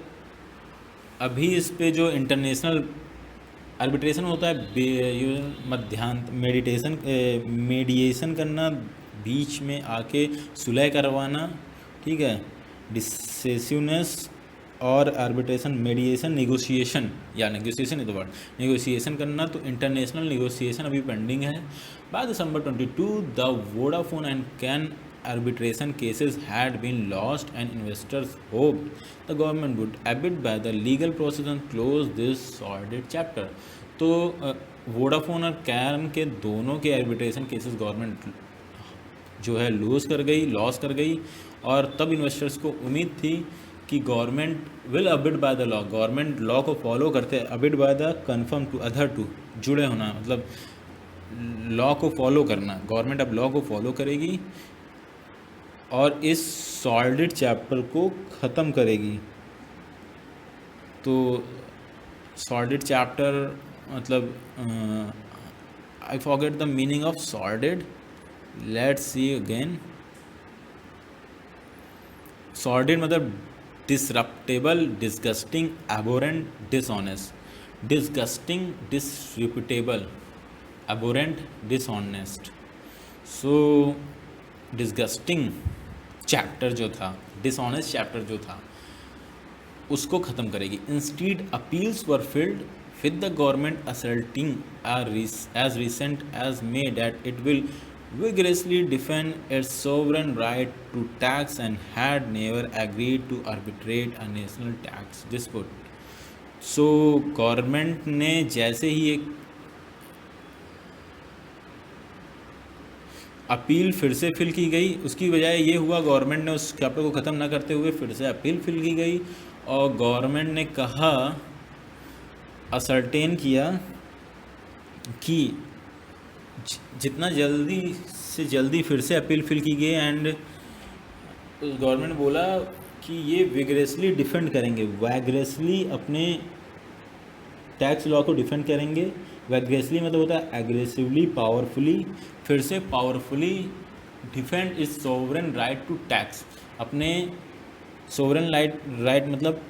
अभी इस पे जो इंटरनेशनल आर्बिट्रेशन होता है, मेडिएशन करना, बीच में आके सुलह करवाना, ठीक है। डिसेसिवनेस और आर्बिट्रेशन, मेडिएशन, नेगोशिएशन, या negotiation is the word, negotiation करना। तो इंटरनेशनल नेगोशिएशन अभी पेंडिंग है। By December 22 the Vodafone and can arbitration cases had been lost and investors hoped the government would abide by the legal process and close this sordid chapter। तो Vodafone और can के दोनों के arbitration cases government जो है loss कर गई, और तब इन्वेस्टर्स को उम्मीद थी कि government will abide by the law, government law को फॉलो करते हैं। Abide by the confirm to, other to, जुड़े होना, मतलब लॉ को फॉलो करना। गवर्नमेंट अब लॉ को फॉलो करेगी और इस सॉर्डेड चैप्टर को ख़त्म करेगी। तो सॉर्डेड चैप्टर मतलब I forget the meaning of sordid, let's see again. Sordid मतलब disreputable, disgusting, abhorrent, dishonest. Disgusting, disreputable, abhorrent, dishonest. So disgusting chapter जो था, डिसऑनेस्ट चैप्टर जो था, उसको ख़त्म करेगी। Instead appeals were filed with the government asserting as recent as May that it will vigorously defend its sovereign right to tax and had never agreed to arbitrate a national tax dispute. So government ने जैसे ही एक appeal फिर से fill की गई, उसकी बजाय ये हुआ गवर्नमेंट ने उस चैप्टर को ख़त्म ना करते हुए फिर से अपील फिल की गई और गवर्नमेंट ने कहा, असर्टेन किया कि जितना जल्दी से जल्दी फिर से अपील फिल की गई एंड गवर्नमेंट ने बोला कि ये विग्रेसली डिफेंड करेंगे, वैग्रेसली अपने टैक्स लॉ को डिफेंड करेंगे। वैग्रेसली मतलब होता है एग्रेसिवली, पावरफुली, फिर से powerfully defend is sovereign right to tax, अपने सोवरेन राइट मतलब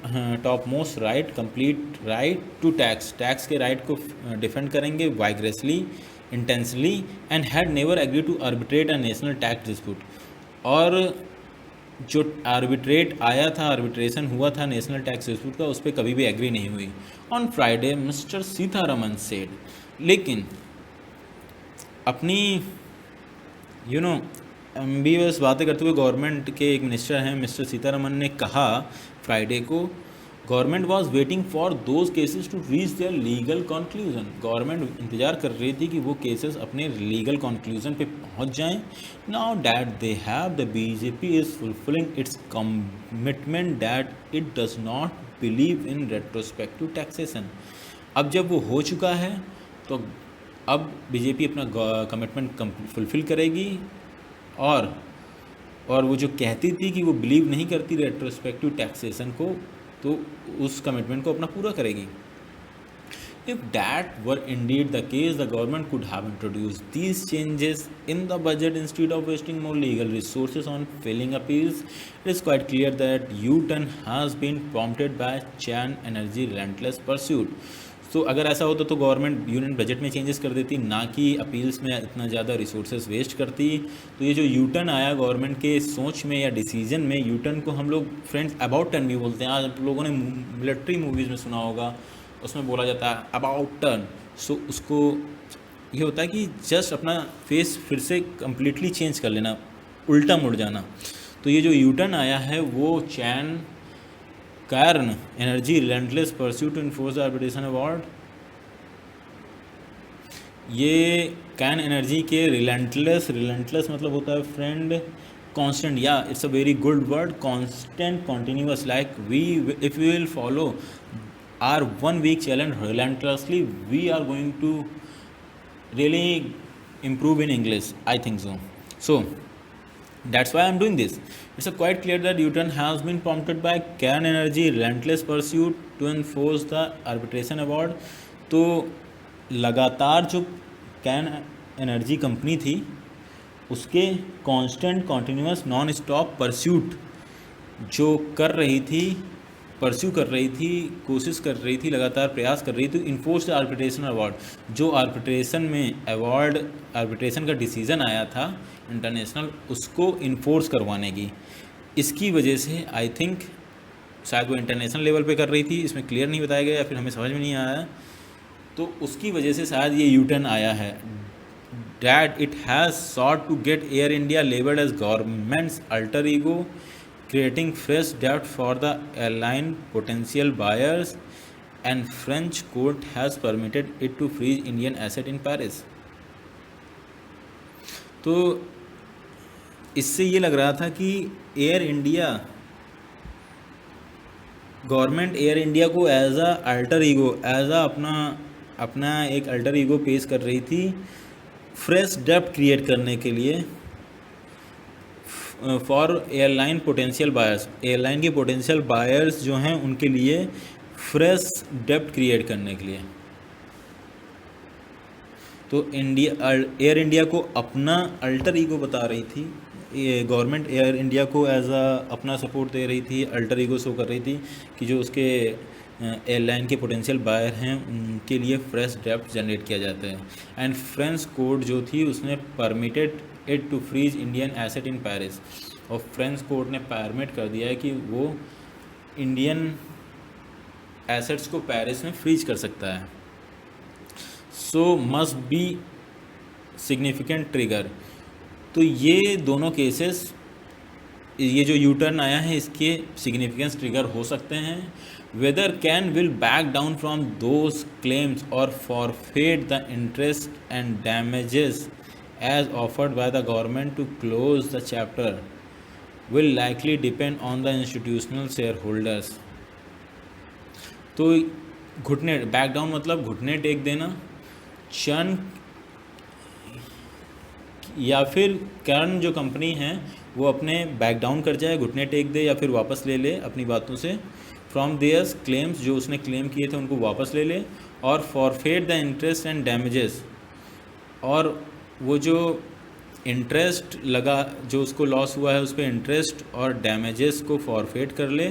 top most right, complete right to tax, tax के राइट को डिफेंड करेंगे vigorously, intensely and had never agree to arbitrate a national tax dispute. और जो arbitrate आया था, arbitration हुआ था नेशनल टैक्स डिस्प्यूट का, उस पर कभी भी एग्री नहीं हुई। On Friday mister Sitharaman said, लेकिन अपनी एम्बीवस बातें करते हुए गवर्नमेंट के एक मिनिस्टर हैं मिस्टर सीतारमन ने कहा फ्राइडे को, government was waiting for those cases to reach their legal conclusion. Government इंतजार कर रही थी कि वो केसेस अपने लीगल कंक्लूजन पे पहुंच जाएं। Now that they have, the BJP is fulfilling it's commitment that it does not believe in retrospective taxation. अब जब वो हो चुका है तो अब बीजेपी अपना कमिटमेंट फुलफिल करेगी और वो जो कहती थी कि वो बिलीव नहीं करती रेट्रोस्पेक्टिव टैक्सेशन को, तो उस कमिटमेंट को अपना पूरा करेगी। If that were indeed the case, the government could have introduced these changes in the budget instead of wasting more legal resources on filing appeals. It is quite clear that U-turn has been prompted by Chan Energy relentless pursuit. तो अगर ऐसा होता तो government union budget में changes कर देती, ना कि अपील्स में इतना ज़्यादा रिसोर्सेज वेस्ट करती। तो ये जो यूटर्न आया गवर्नमेंट के सोच में या डिसीजन में, यूटर्न को हम लोग फ्रेंड्स अबाउट टर्न भी बोलते हैं। आज आप लोगों ने मिलिट्री मूवीज़ में सुना होगा, उसमें बोला जाता है अबाउट टर्न। सो उसको ये होता है कि जस्ट अपना फेस फिर से कम्प्लीटली चेंज कर लेना, उल्टा मुड़ जाना। तो ये जो यूटर्न आया है वो चैन Cairn Energy relentless pursuit to enforce the arbitration award, ये कैन एनर्जी के रिलेंटलेस मतलब होता है फ्रेंड कांस्टेंट, या it's a very good word, constant, continuous, like we if we will follow our 1 week challenge relentlessly, we are going to really improve in English, I think so that's why I'm doing this. It's quite clear that U-turn has been prompted by Cairn Energy relentless pursuit to enforce the arbitration award. तो लगातार जो can energy company थी उसके constant, continuous, non stop pursuit जो pursue कर रही थी, कोशिश कर रही थी, लगातार प्रयास कर रही थी, इन्फोर्स द आर्बिट्रेशन अवार्ड, जो आर्बिट्रेशन का डिसीज़न आया था इंटरनेशनल, उसको इन्फोर्स करवाने की। इसकी वजह से आई थिंक शायद वो इंटरनेशनल लेवल पे कर रही थी, इसमें क्लियर नहीं बताया गया या फिर हमें समझ में नहीं आया, तो उसकी वजह से शायद ये यूटर्न आया है। That it has sought to get Air India labelled as government's alter ego, creating fresh debt for the airline potential buyers, and French court has permitted it to freeze Indian asset in Paris. तो इससे ये लग रहा था कि Air India, government Air India को as a alter ego, as a अपना एक अल्टर ईगो पेश कर रही थी फ्रेश डेप्ट क्रिएट करने के लिए for airline potential buyers, airline के पोटेंशियल बायर्स जो हैं उनके लिए फ्रेश डेप्ट क्रिएट करने के लिए। तो एयर इंडिया को अपना अल्टर ईगो बता रही थी, ये गवर्नमेंट एयर इंडिया को एज अ अपना सपोर्ट दे रही थी, अल्टर ईगो शो कर रही थी कि जो उसके एयरलाइन के पोटेंशियल बायर हैं उनके लिए फ्रेश डेप्ट जनरेट किया जाता है। एंड फ्रेंच कोर्ट जो थी उसने permitted it to freeze Indian asset in Paris, और फ्रेंच कोर्ट ने परमिट कर दिया है कि वो इंडियन एसेट्स को पेरिस में फ्रीज कर सकता है। So must be significant trigger. तो ये दोनों केसेस, ये जो यू टर्न आया है इसके सिग्निफिकेंस ट्रिगर हो सकते हैं। Whether Cairn will back down from those claims और forfeit the interest and damages as offered by the government to close the chapter will likely depend on the institutional shareholders. तो घुटने back down मतलब घुटने take देना, churn या फिर कर्ण जो company है वो अपने बैक डाउन कर जाए, घुटने टेक दे या फिर वापस ले ले अपनी बातों से, फ्रॉम देयर्स क्लेम्स, जो उसने क्लेम किए थे उनको वापस ले ले, और forfeit the interest and damages, और वो जो इंटरेस्ट लगा, जो उसको लॉस हुआ है उस पर इंटरेस्ट और डैमेजेस को फॉरफेट कर ले।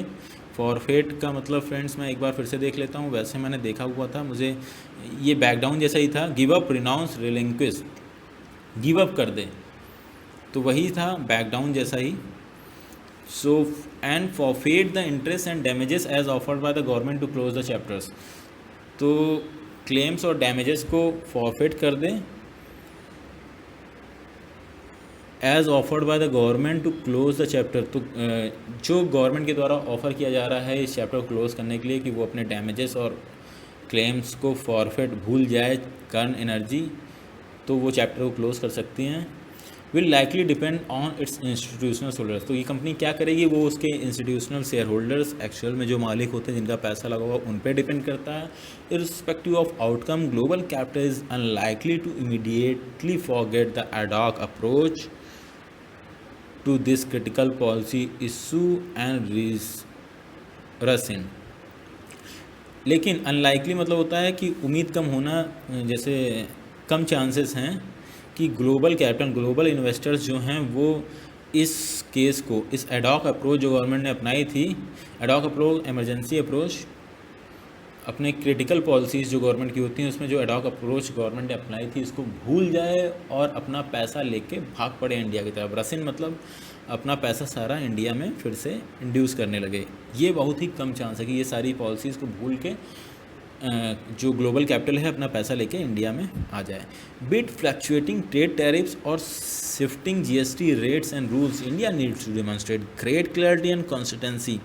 फॉरफेट का मतलब फ्रेंड्स मैं एक बार फिर से देख लेता हूँ, वैसे मैंने देखा हुआ था, मुझे ये बैक डाउन जैसा ही था, give up, renounce, relinquish, give up कर दे, तो वही था बैक डाउन जैसा ही। So and forfeit the interest and damages as offered by the government to close the chapters. तो क्लेम्स और डैमेजेस को फॉरफेट कर दे as offered by the government to close the chapter. तो जो गवर्नमेंट के द्वारा ऑफ़र किया जा रहा है इस चैप्टर को क्लोज करने के लिए कि वो अपने डैमेजेस और क्लेम्स को फॉरफेट भूल जाए कर्ण एनर्जी, तो वो चैप्टर को क्लोज कर सकती हैं। Will likely depend on it's institutional holders. तो ये कंपनी क्या करेगी, वो उसके इंस्टीट्यूशनल शेयर होल्डर्स, एक्चुअल में जो मालिक होते हैं जिनका पैसा लगा हुआ उन पर डिपेंड करता है। Irrespective of outcome, global capital is unlikely to immediately forget the ad hoc approach to this critical policy issue and रसिन। लेकिन अनलाइकली मतलब होता है कि उम्मीद कम होना, जैसे कम चांसेस हैं कि ग्लोबल कैपिटल, ग्लोबल इन्वेस्टर्स जो हैं वो इस केस को, इस एडॉक अप्रोच जो गवर्नमेंट ने अपनाई थी, एडॉक अप्रोच, इमरजेंसी अप्रोच, अपने क्रिटिकल पॉलिसीज़ जो गवर्नमेंट की होती हैं उसमें जो एडॉक अप्रोच गवर्नमेंट ने अपनाई थी इसको भूल जाए और अपना पैसा लेके भाग पड़े इंडिया की तरफ। रसिन मतलब अपना पैसा सारा इंडिया में फिर से इंड्यूस करने लगे। ये बहुत ही कम चांस है कि ये सारी पॉलिसीज़ को भूल के जो ग्लोबल कैपिटल है अपना पैसा लेके इंडिया में आ जाए। बिट फ्लक्चुएटिंग ट्रेड टैरिफ्स और shifting GST rates and rules, India needs to demonstrate great clarity and consistency.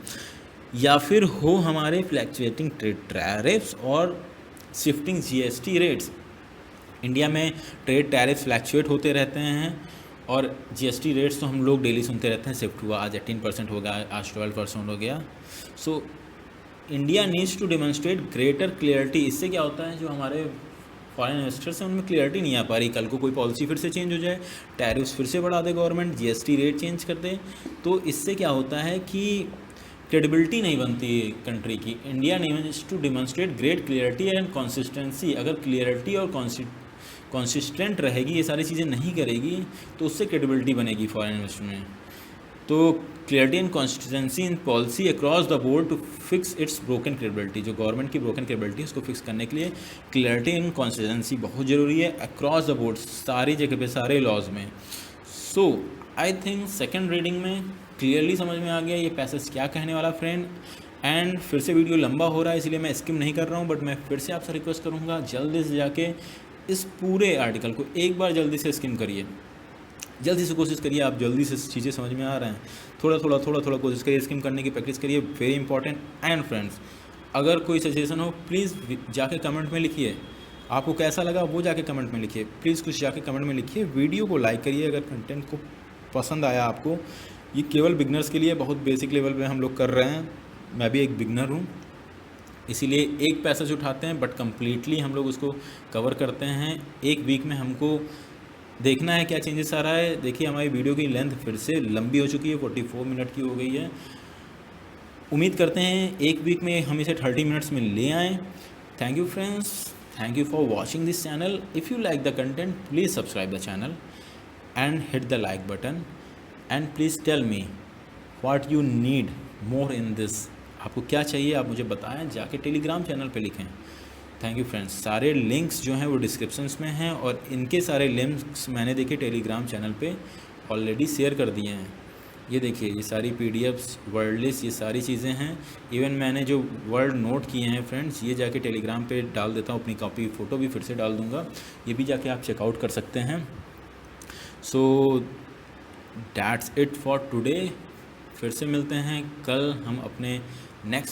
या फिर हो हमारे फ्लक्चुएटिंग ट्रेड टैरिफ्स और शिफ्टिंग जीएसटी रेट्स, इंडिया में ट्रेड टैरिफ्स फ्लक्चुएट होते रहते हैं और जीएसटी रेट्स तो हम लोग डेली सुनते रहते हैं, शिफ्ट हुआ, आज 18% हो गया, आज 12% हो गया। So India needs to demonstrate greater clarity. इससे क्या होता है, जो हमारे फॉरेन इन्वेस्टर्स हैं उनमें क्लियरिटी नहीं आ पा रही, कल को कोई पॉलिसी फिर से चेंज हो जाए, टैरिफ्स फिर से बढ़ा दे गवर्नमेंट, जीएसटी रेट चेंज कर दे, तो इससे क्या होता है कि क्रेडिबिलिटी नहीं बनती कंट्री की। India needs to demonstrate great clarity and consistency. अगर क्लियरिटी और कंसिस्टेंट रहेगी, ये सारी चीज़ें नहीं करेगी, तो उससे क्रेडिबिलिटी बनेगी फॉरेन इन्वेस्टमेंट में। तो clarity and consistency in policy across the board to fix its broken credibility. जो गवर्नमेंट की ब्रोकन क्रेडिबिलिटी उसको फिक्स करने के लिए क्लियरिटी एंड कंसिस्टेंसी बहुत ज़रूरी है अक्रॉस द बोर्ड, सारी जगह पे, सारे लॉज में। सो आई थिंक सेकेंड रीडिंग में क्लियरली समझ में आ गया ये पैसेज क्या कहने वाला फ्रेंड। एंड फिर से वीडियो लंबा हो रहा है इसलिए मैं स्किप नहीं कर रहा हूँ, बट मैं फिर से आपसे रिक्वेस्ट करूँगा जल्दी से जाके इस पूरे आर्टिकल को एक बार जल्दी से स्किम करिए, जल्दी से कोशिश करिए, आप जल्दी से चीज़ें समझ में आ रहे हैं, थोड़ा थोड़ा कोशिश करिए, स्किम करने की प्रैक्टिस करिए, वेरी इंपॉर्टेंट। एंड फ्रेंड्स, अगर कोई सजेशन हो प्लीज़ जाके कमेंट में लिखिए, आपको कैसा लगा वो जाके कमेंट में लिखिए, प्लीज़ कुछ जाके कमेंट में लिखिए। वीडियो को लाइक करिए अगर कंटेंट को पसंद आया आपको। ये केवल बिगनर्स के लिए, बहुत बेसिक लेवल पे हम लोग कर रहे हैं, मैं भी एक बिगनर हूँ, इसीलिए एक पैसेज उठाते हैं बट कम्प्लीटली हम लोग उसको कवर करते हैं। एक वीक में हमको देखना है क्या चेंजेस आ रहा है। देखिए हमारी वीडियो की लेंथ फिर से लंबी हो चुकी है, 44 मिनट की हो गई है। उम्मीद करते हैं एक वीक में हम इसे 30 मिनट्स में ले आएँ। Thank you friends, thank you for watching this channel. If you like the content please subscribe the channel and hit the like button and please tell me what you need more in this. आपको क्या चाहिए आप मुझे बताएं, जाके Telegram channel पे लिखें। Thank you friends. सारे लिंक्स जो हैं वो डिस्क्रिप्शंस में हैं और इनके सारे लिंक्स मैंने देखे टेलीग्राम चैनल पे ऑलरेडी शेयर कर दिए हैं। ये देखिए ये सारी पीडीएफ्स, वर्ड लिस्ट, ये सारी चीज़ें हैं। इवन मैंने जो वर्ड नोट किए हैं फ्रेंड्स, ये जाके टेलीग्राम पे डाल देता हूँ, अपनी कॉपी फ़ोटो भी फिर से डाल दूँगा, ये भी जाके आप चेकआउट कर सकते हैं। So that's it for today. फिर से मिलते हैं कल हम अपने नेक्स्ट